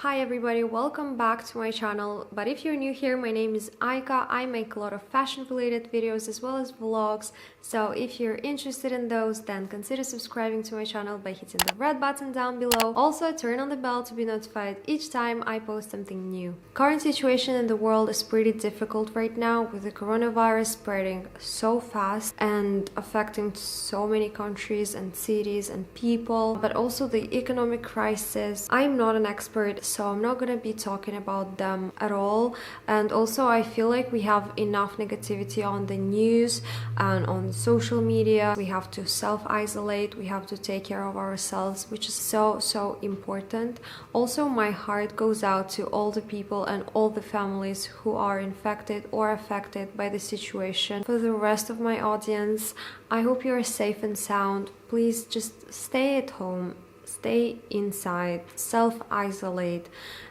Hi everybody, welcome back to my channel. But if you're new here, my name is Aika. I make a lot of fashion related videos as well as vlogs. So if you're interested in those, then consider subscribing to my channel by hitting the red button down below. Also turn on the bell to be notified each time I post something new. Current situation in the world is pretty difficult right now, with the coronavirus spreading so fast and affecting so many countries and cities and people, but also the economic crisis. I'm not an expert, so I'm not gonna be talking about them at all. And also I feel like we have enough negativity on the news and on social media. We have to self-isolate, we have to take care of ourselves, which is so important. Also, my heart goes out to all the people and all the families who are infected or affected by the situation. For the rest of my audience, I hope you are safe and sound. Please just stay at home. Stay inside, self-isolate.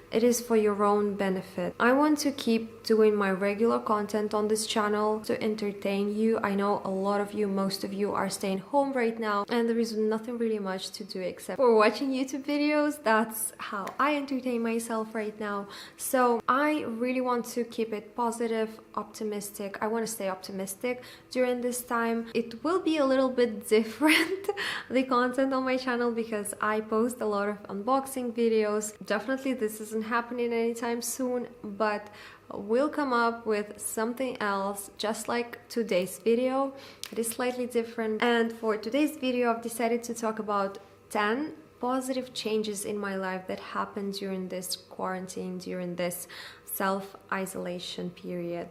It is for your own benefit. I want to keep doing my regular content on this channel to entertain you. I know a lot of you, most of you are staying home right now and there is nothing really much to do except for watching YouTube videos. That's how I entertain myself right now. So I really want to keep it positive, optimistic. I want to stay optimistic during this time. It will be a little bit different, the content on my channel, because I post a lot of unboxing videos. Definitely this isn't happening anytime soon, but we'll come up with something else, just like today's video. It is slightly different, and for today's video I've decided to talk about 10 positive changes in my life that happened during this quarantine, during this self-isolation period.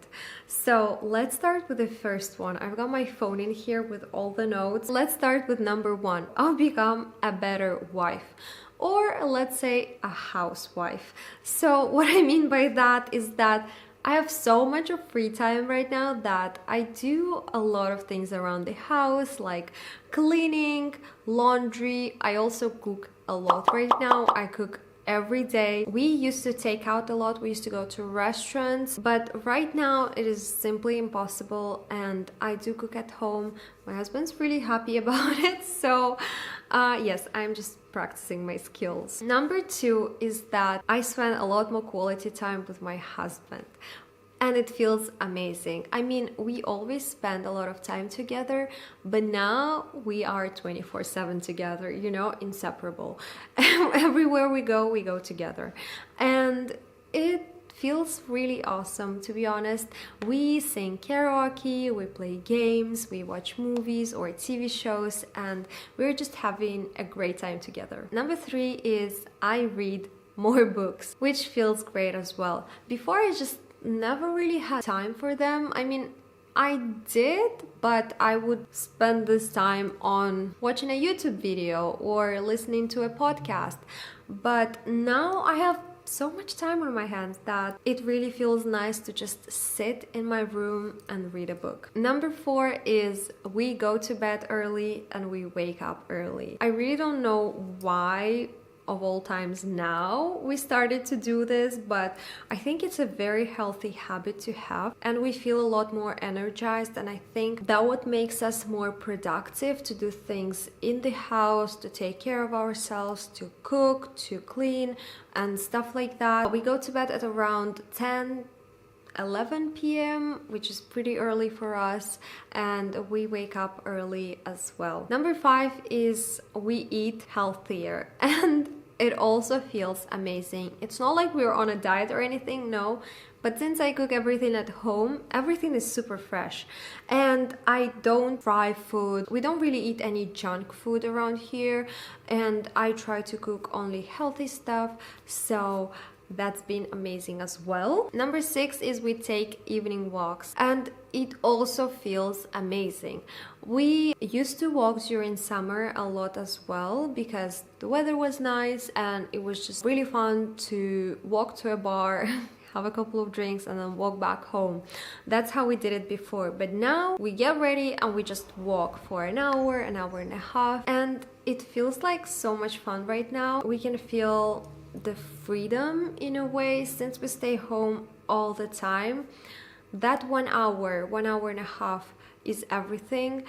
So let's start with the first one. I've got my phone in here with all the notes. Let's start with number 1. I'll become a better wife, or let's say a housewife. So what I mean by that is that I have so much of free time right now that I do a lot of things around the house, like cleaning, laundry. I also cook a lot right now. I cook every day. We used to take out a lot, we used to go to restaurants, but right now it is simply impossible, and I do cook at home. My husband's really happy about it, so yes, I'm just practicing my skills. Number 2 is that I spend a lot more quality time with my husband, and it feels amazing. I mean, we always spend a lot of time together, but now we are 24/7 together, you know, inseparable. Everywhere we go together. And it feels really awesome, to be honest. We sing karaoke, we play games, we watch movies or TV shows, and we're just having a great time together. Number 3 is I read more books, which feels great as well. Before, I just never really had time for them. I mean, I did, but I would spend this time on watching a YouTube video or listening to a podcast. But now I have so much time on my hands that it really feels nice to just sit in my room and read a book. Number 4 is we go to bed early and we wake up early. I really don't know why of all times now we started to do this, but I think it's a very healthy habit to have, and we feel a lot more energized, and I think that what makes us more productive to do things in the house, to take care of ourselves, to cook, to clean and stuff like that. We go to bed at around 11 p.m., which is pretty early for us, and we wake up early as well. Number 5 is we eat healthier, and it also feels amazing. It's not like we're on a diet or anything, no, but since I cook everything at home, everything is super fresh, and I don't fry food. We don't really eat any junk food around here, and I try to cook only healthy stuff, so that's been amazing as well. Number 6 is we take evening walks, and it also feels amazing. We used to walk during summer a lot as well, because the weather was nice and it was just really fun to walk to a bar, have a couple of drinks and then walk back home. That's how we did it before, but now we get ready and we just walk for an hour and a half, and it feels like so much fun right now. We can feel the freedom in a way, since we stay home all the time. That 1 hour and a half is everything.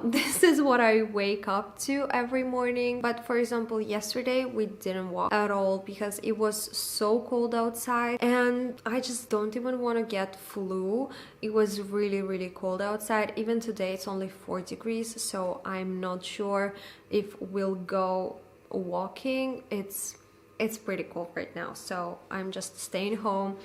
This is what I wake up to every morning. But for example, yesterday we didn't walk at all because it was so cold outside, and I just don't even want to get flu. It was really cold outside. Even today it's only 4 degrees, so I'm not sure if we'll go walking. It's pretty cold right now, so I'm just staying home,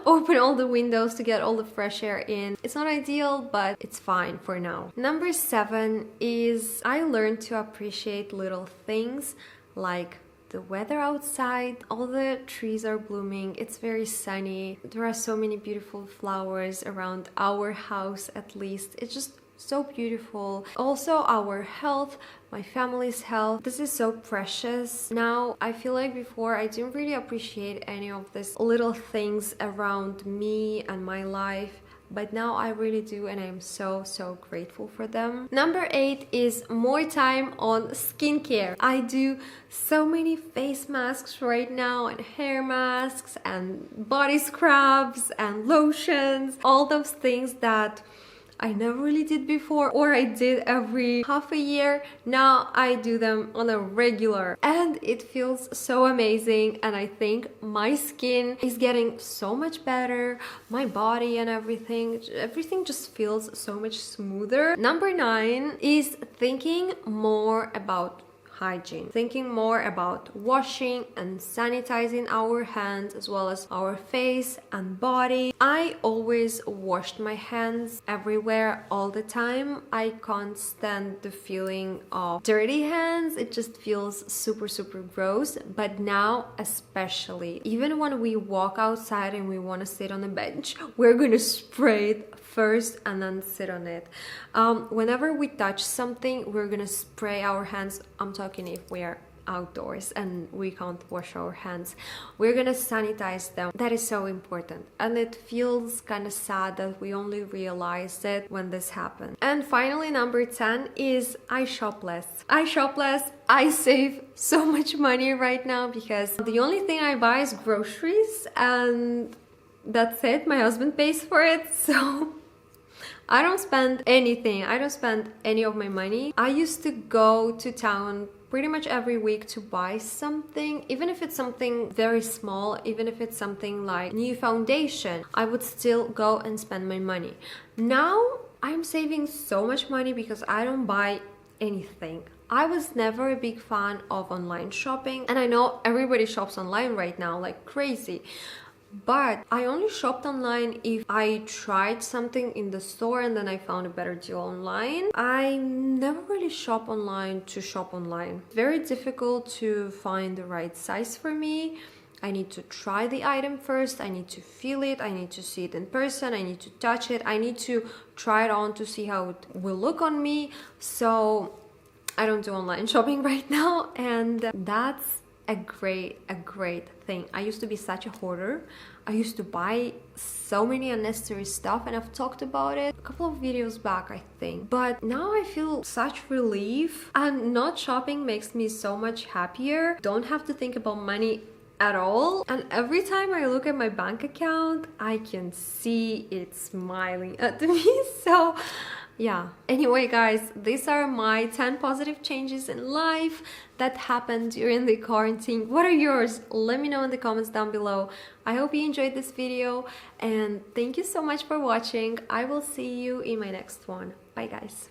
open all the windows to get all the fresh air in. It's not ideal, but it's fine for now. Number 7 is I learned to appreciate little things like the weather outside. All the trees are blooming, it's very sunny, there are so many beautiful flowers around our house, at least. It's just so beautiful. Also our health, my family's health, this is so precious. Now I feel like before I didn't really appreciate any of these little things around me and my life, but now I really do, and I'm so grateful for them. Number 8 is more time on skincare. I do so many face masks right now, and hair masks and body scrubs and lotions, all those things that I never really did before, or I did every half a year. Now I do them on a regular, and it feels so amazing, and I think my skin is getting so much better, my body and everything just feels so much smoother. Number 9 is thinking more about hygiene, thinking more about washing and sanitizing our hands as well as our face and body. I always washed my hands everywhere all the time. I can't stand the feeling of dirty hands. It just feels super gross. But now especially, even when we walk outside and we want to sit on a bench, we're gonna spray it first and then sit on it. Whenever we touch something, we're gonna spray our hands. I'm talking if we are outdoors and we can't wash our hands, we're gonna sanitize them. That is so important, and it feels kind of sad that we only realized it when this happened. And finally, number 10 is I shop less. I save so much money right now because the only thing I buy is groceries, and that's it. My husband pays for it, so I don't spend anything. I don't spend any of my money. I used to go to town pretty much every week to buy something, even if it's something very small, even if it's something like new foundation, I would still go and spend my money. Now I'm saving so much money because I don't buy anything. I was never a big fan of online shopping, and I know everybody shops online right now like crazy. But I only shopped online if I tried something in the store and then I found a better deal online. I never really shop online to shop online. It's very difficult to find the right size for me. I need to try the item first, I need to feel it, I need to see it in person, I need to touch it, I need to try it on to see how it will look on me. So I don't do online shopping right now, and that's a great thing. I used to be such a hoarder. I used to buy so many unnecessary stuff, and I've talked about it a couple of videos back, I think. But now I feel such relief, and not shopping makes me so much happier. Don't have to think about money at all, and every time I look at my bank account, I can see it smiling at me. So yeah, anyway guys, these are my 10 positive changes in life that happened during the quarantine. What are yours? Let me know in the comments down below. I hope you enjoyed this video, and thank you so much for watching. I will see you in my next one. Bye guys.